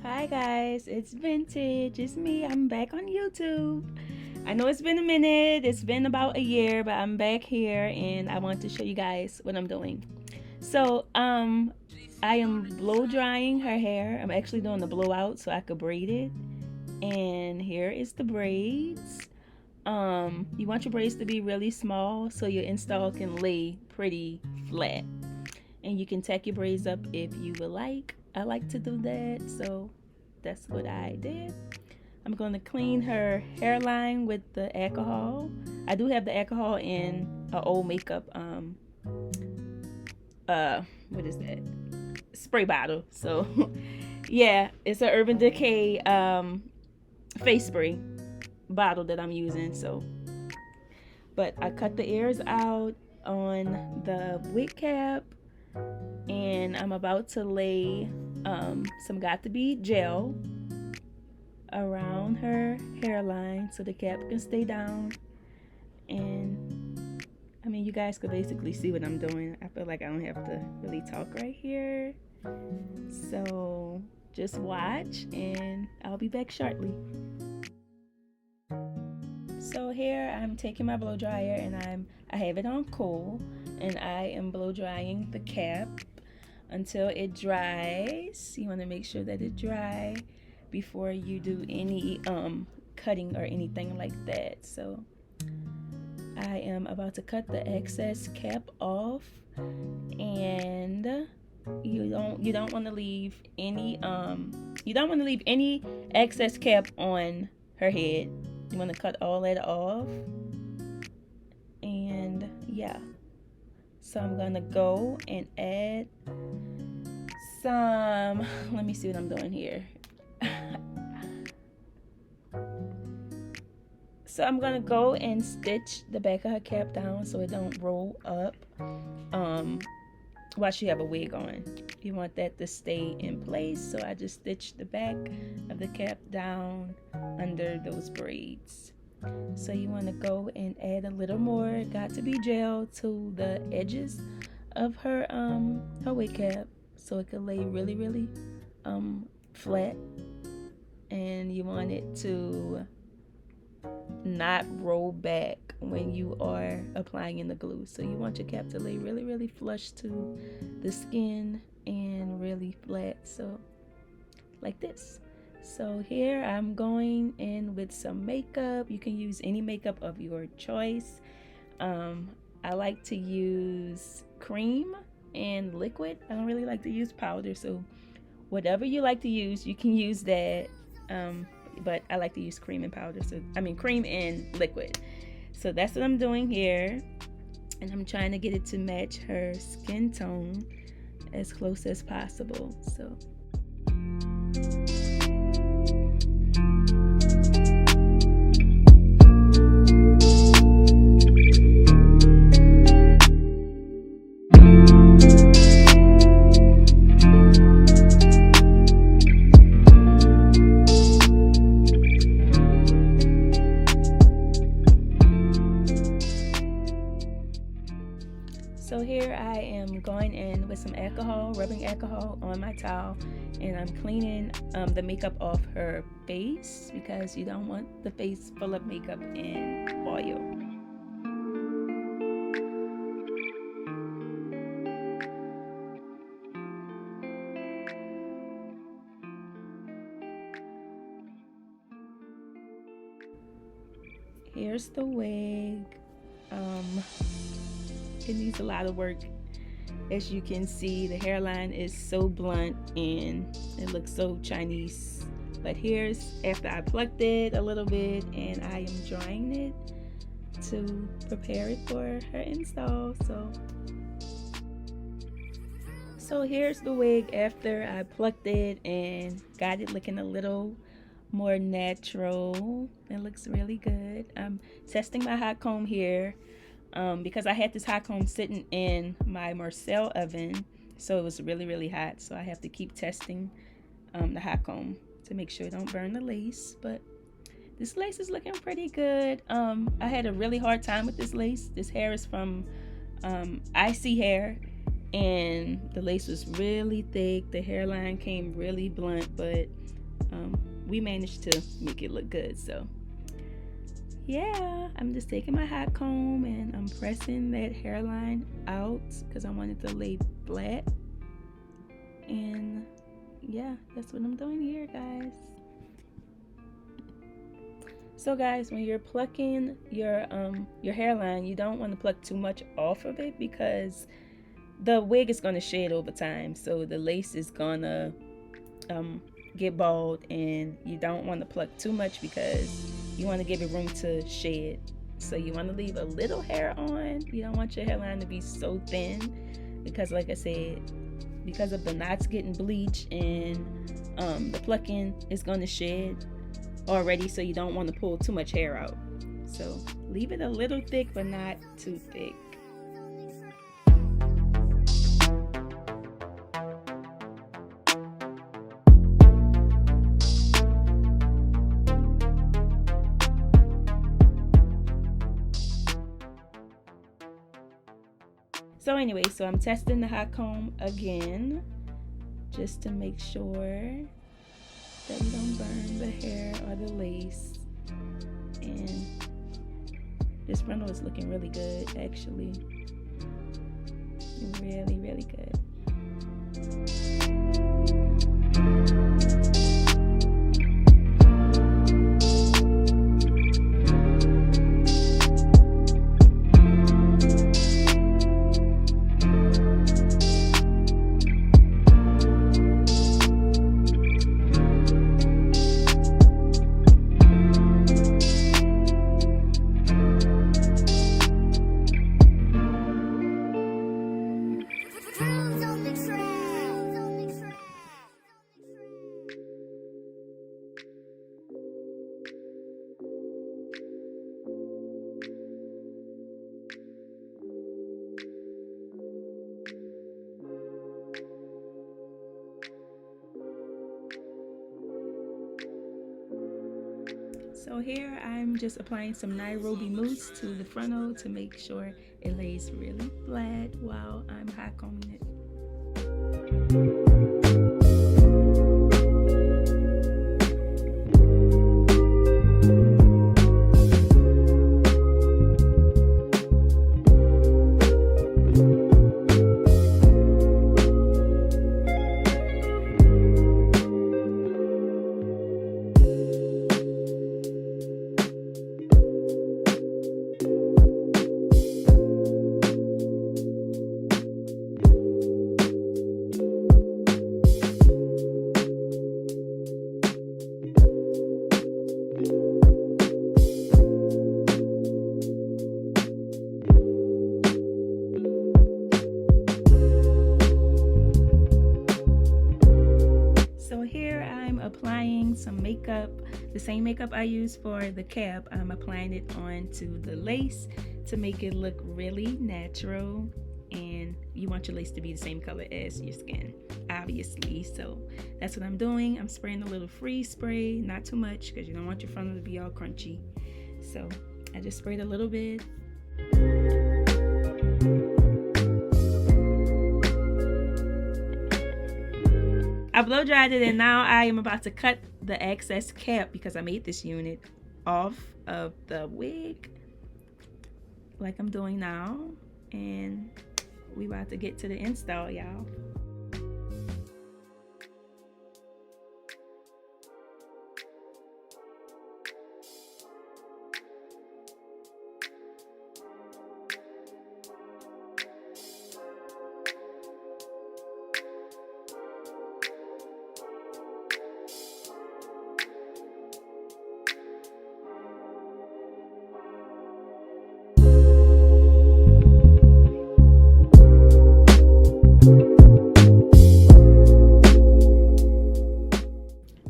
Hi guys, it's Vintage. It's me. I'm back on YouTube. I know it's been a minute. It's been about a year, but I'm back here and I want to show you guys what I'm doing. So, I am blow drying her hair. I'm actually doing the blowout so I could braid it. And here is the braids. You want your braids to be really small so your install can lay pretty flat. And you can tack your braids up if you would like. I like to do that, so that's what I did. I'm going to clean her hairline with the alcohol. I do have the alcohol in an old makeup what is that, spray bottle. So yeah, it's an Urban Decay face spray bottle that I'm using. So but I cut the ears out on the wig cap, and I'm about to lay some Got to Be gel around her hairline so the cap can stay down. And I mean, you guys could basically see what I'm doing. I feel like I don't have to really talk right here, so just watch and I'll be back shortly. So here I'm taking my blow dryer and I have it on cool, and I am blow drying the cap until it dries. You want to make sure that it dry before you do any cutting or anything like that. So I am about to cut the excess cap off, and you don't want to leave any excess cap on her head. You want to cut all that off. And yeah, so I'm gonna go and add some, let me see what I'm doing here. So I'm gonna go and stitch the back of her cap down so it don't roll up while she have a wig on. You want that to stay in place, so I just stitched the back of the cap down under those braids. So you want to go and add a little more Got to Be gel to the edges of her wig cap so it can lay really flat, and you want it to not roll back when you are applying in the glue. So you want your cap to lay really flush to the skin and really flat, so like this. So here I'm going in with some makeup. You can use any makeup of your choice. I like to use cream and liquid. I don't really like to use powder, so whatever you like to use, you can use that. But I like to use cream and powder. So I mean cream and liquid. So that's what I'm doing here, and I'm trying to get it to match her skin tone as close as possible. So So here I am going in with some alcohol, rubbing alcohol on my towel, and I'm cleaning the makeup off her face because you don't want the face full of makeup and oil. Here's the wig. It needs a lot of work. As you can see, the hairline is so blunt and it looks so Chinese. But here's after I plucked it a little bit and I am drying it to prepare it for her install. So here's the wig after I plucked it and got it looking a little more natural. It looks really good. I'm testing my hot comb here. Because I had this hot comb sitting in my Marcel oven, so it was really hot, so I have to keep testing the hot comb to make sure it don't burn the lace. But this lace is looking pretty good. I had a really hard time with this lace. This hair is from Isee Hair, and the lace was really thick. The hairline came really blunt, but we managed to make it look good. So yeah, I'm just taking my hot comb and I'm pressing that hairline out because I want it to lay flat. And yeah, that's what I'm doing here, guys. So guys, when you're plucking your hairline, you don't want to pluck too much off of it because the wig is going to shed over time. So the lace is gonna get bald, and you don't want to pluck too much because you want to give it room to shed. So you want to leave a little hair on. You don't want your hairline to be so thin because, like I said, because of the knots getting bleached and the plucking is going to shed already, so you don't want to pull too much hair out. So leave it a little thick but not too thick. So anyway, so I'm testing the hot comb again just to make sure that we don't burn the hair or the lace. And this frontal is looking really good, actually. Really, really good. So here I'm just applying some Nairobi mousse to the frontal to make sure it lays really flat while I'm hot combing it. So here I'm applying some makeup, the same makeup I use for the cap. I'm applying it onto the lace to make it look really natural, and you want your lace to be the same color as your skin, obviously. So that's what I'm doing. I'm spraying a little freeze spray, not too much because you don't want your frontal to be all crunchy. So I just sprayed a little bit. I blow dried it, and now I am about to cut the excess cap because I made this unit off of the wig like I'm doing now, and we about to get to the install, y'all.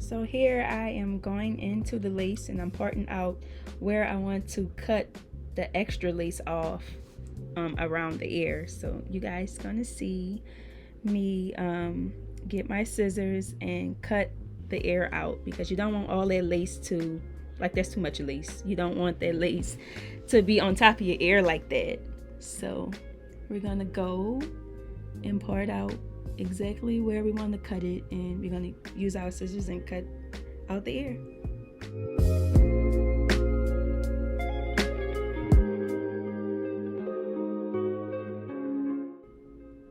So here I am going into the lace and I'm parting out where I want to cut the extra lace off around the ear. So you guys gonna see me get my scissors and cut the ear out because you don't want all that lace to, like, that's too much lace. You don't want that lace to be on top of your ear like that. So we're gonna go and part out exactly where we want to cut it, and we're going to use our scissors and cut out the ear.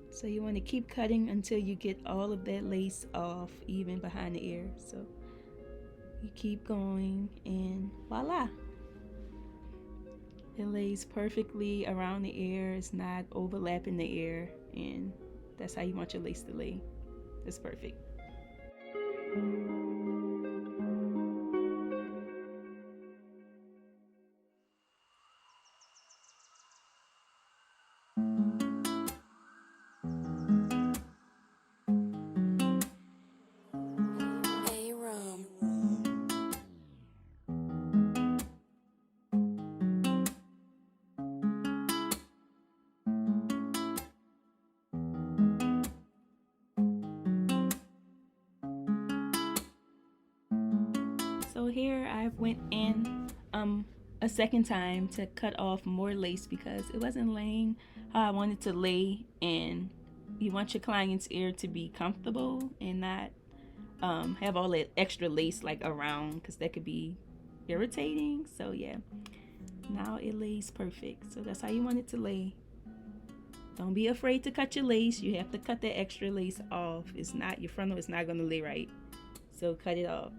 So you want to keep cutting until you get all of that lace off, even behind the ear. So you keep going, and voila, it lays perfectly around the ear. It's not overlapping the ear, and that's how you want your lace to lay. It's perfect. So here I went in a second time to cut off more lace because it wasn't laying how I wanted to lay, and you want your client's ear to be comfortable and not have all that extra lace like around, because that could be irritating. So yeah, now it lays perfect. So that's how you want it to lay. Don't be afraid to cut your lace. You have to cut that extra lace off. It's not, your frontal is not going to lay right, so cut it off.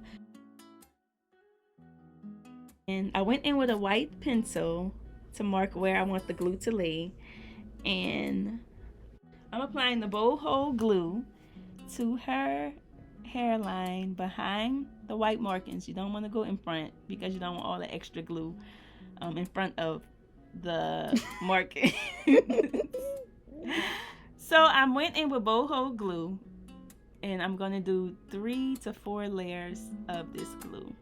And I went in with a white pencil to mark where I want the glue to lay, and I'm applying the bow hole glue to her hairline behind the white markings. You don't want to go in front because you don't want all the extra glue in front of the marking. So I went in with bow hole glue, and I'm going to do 3 to 4 layers of this glue.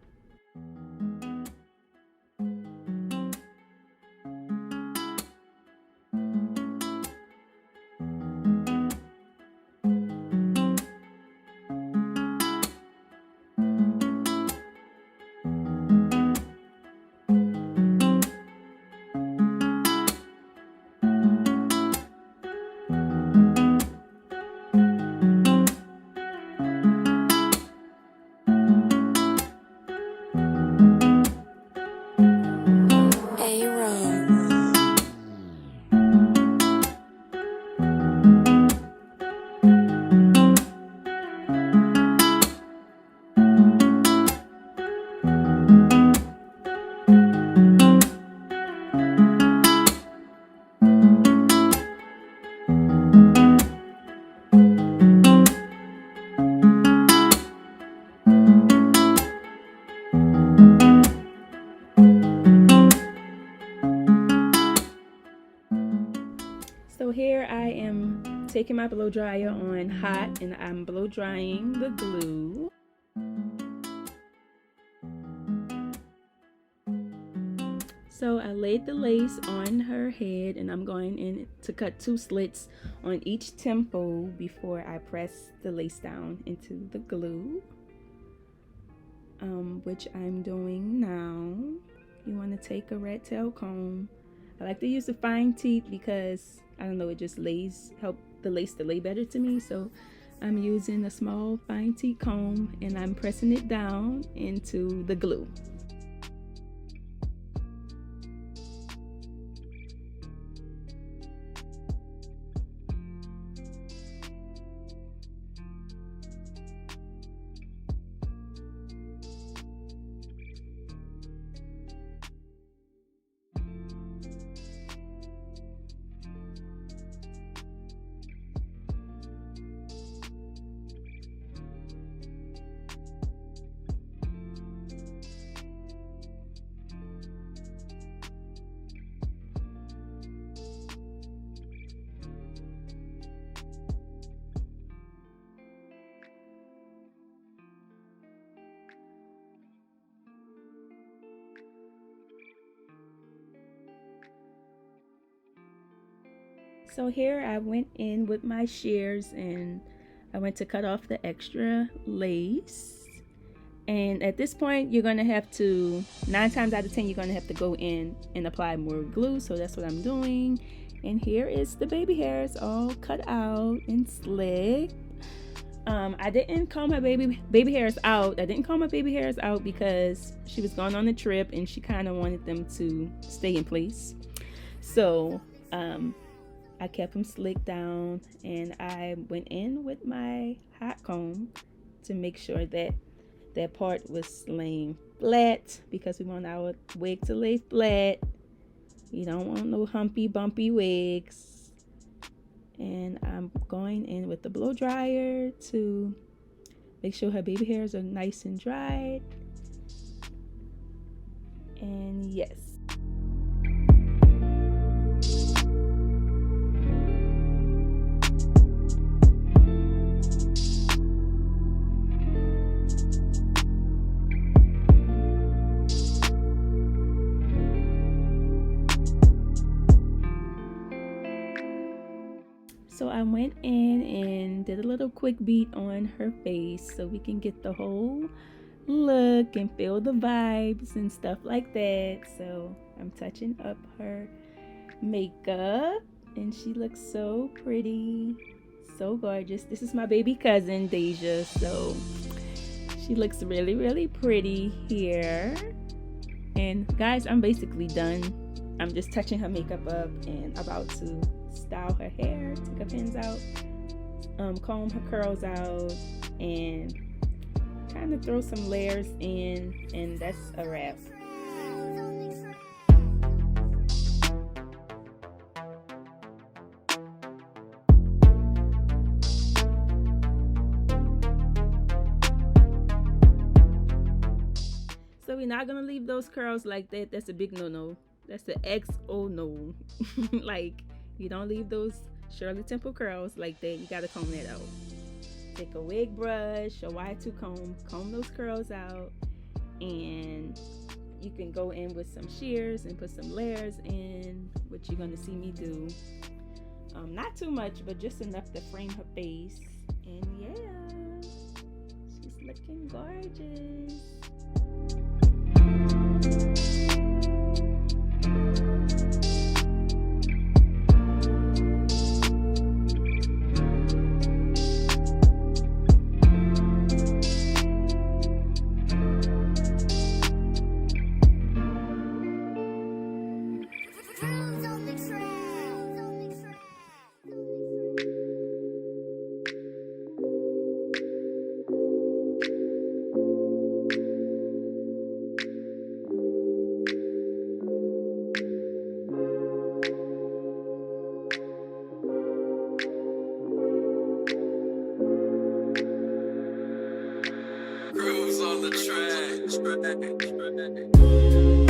So here I am taking my blow dryer on hot, and I'm blow drying the glue. So I laid the lace on her head, and I'm going in to cut 2 slits on each temple before I press the lace down into the glue, which I'm doing now. You want to take a rat tail comb. I like to use the fine teeth because, I don't know, it just help the lace to lay better to me. So I'm using a small fine teeth comb, and I'm pressing it down into the glue. So here I went in with my shears, and I went to cut off the extra lace. And at this point, you're going to have to, 9 times out of 10, you're going to have to go in and apply more glue. So that's what I'm doing. And here is the baby hairs all cut out and slick. I didn't comb her baby hairs out. I didn't comb her baby hairs out because she was going on a trip and she kind of wanted them to stay in place. So I kept them slicked down, and I went in with my hot comb to make sure that that part was laying flat, because we want our wig to lay flat. You don't want no humpy bumpy wigs. And I'm going in with the blow dryer to make sure her baby hairs are nice and dried. And yes. So I went in and did a little quick beat on her face so we can get the whole look and feel the vibes and stuff like that. So I'm touching up her makeup and she looks so pretty, so gorgeous. This is my baby cousin Deja, so she looks really, really pretty here. And guys, I'm basically done. I'm just touching her makeup up and about to style her hair, take her pins out, comb her curls out, and kind of throw some layers in, and that's a wrap. So we're not gonna leave those curls like that. That's a big no-no. That's the XO no. Like, you don't leave those Shirley Temple curls like that. You gotta comb that out. Take a wig brush, a Y2 comb those curls out, and you can go in with some shears and put some layers in, which you're gonna see me do. Not too much, but just enough to frame her face. And yeah, she's looking gorgeous.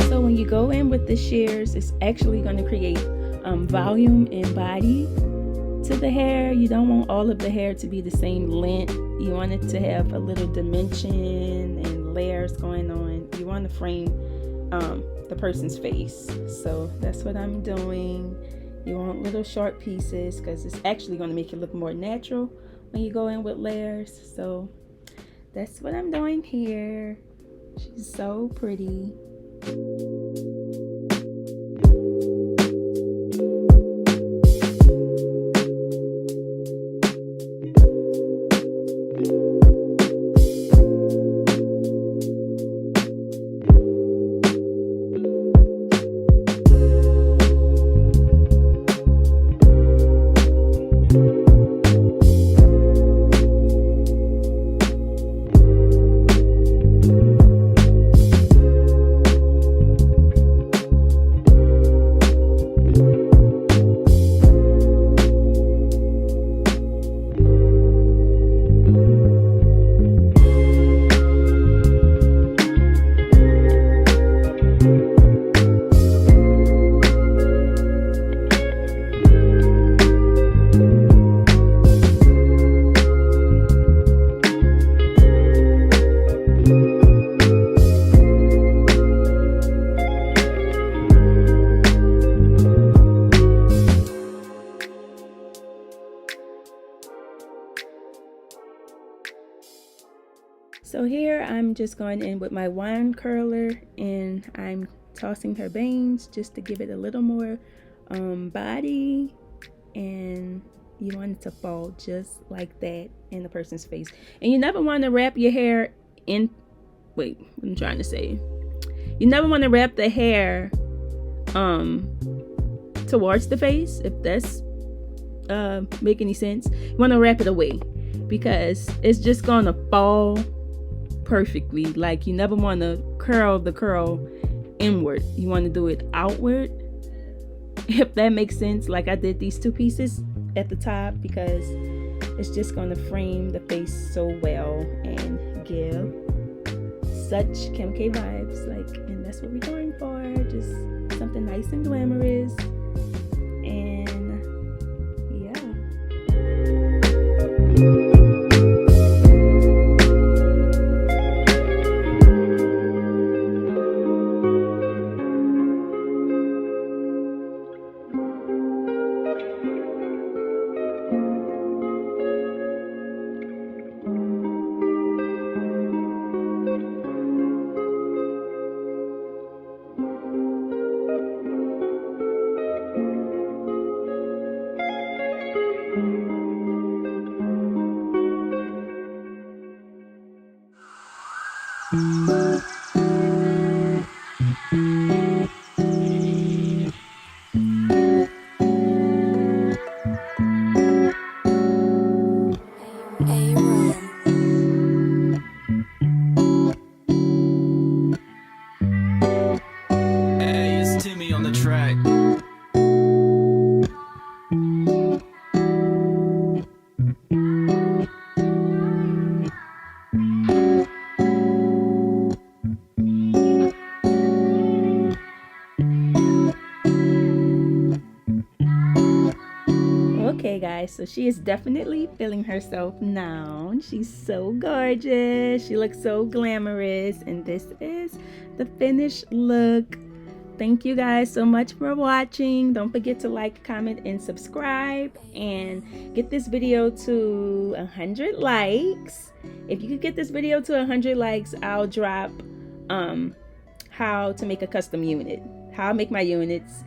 So when you go in with the shears, it's actually going to create volume and body to the hair. You don't want all of the hair to be the same length. You want it to have a little dimension and layers going on. You want to frame the person's face. So that's what I'm doing. You want little short pieces because it's actually going to make it look more natural when you go in with layers. So that's what I'm doing here. She's so pretty. So here I'm just going in with my wand curler and I'm tossing her bangs just to give it a little more body and You want it to fall just like that in the person's face. And you never want to wrap your hair in, wait, what I'm trying to say. You never want to wrap the hair towards the face, if that's make any sense. You want to wrap it away because it's just gonna fall perfectly. Like, you never want to curl the curl inward. You want to do it outward, if that makes sense. Like I did these two pieces at the top because it's just going to frame the face so well and give such Kim K vibes. Like, and that's what we're going for, just something nice and glamorous. And yeah. Okay guys, so she is definitely feeling herself now. She's so gorgeous, she looks so glamorous, and this is the finished look. Thank you guys so much for watching. Don't forget to like, comment, and subscribe, and get this video to 100 likes. If you could get this video to 100 likes, I'll drop how to make a custom unit, how I make my units,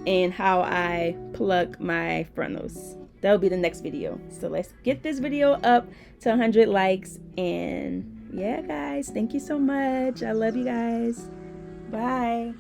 and how I plug my frontals. That'll be the next video. So let's get this video up to 100 likes. And yeah guys, thank you so much. I love you guys. Bye.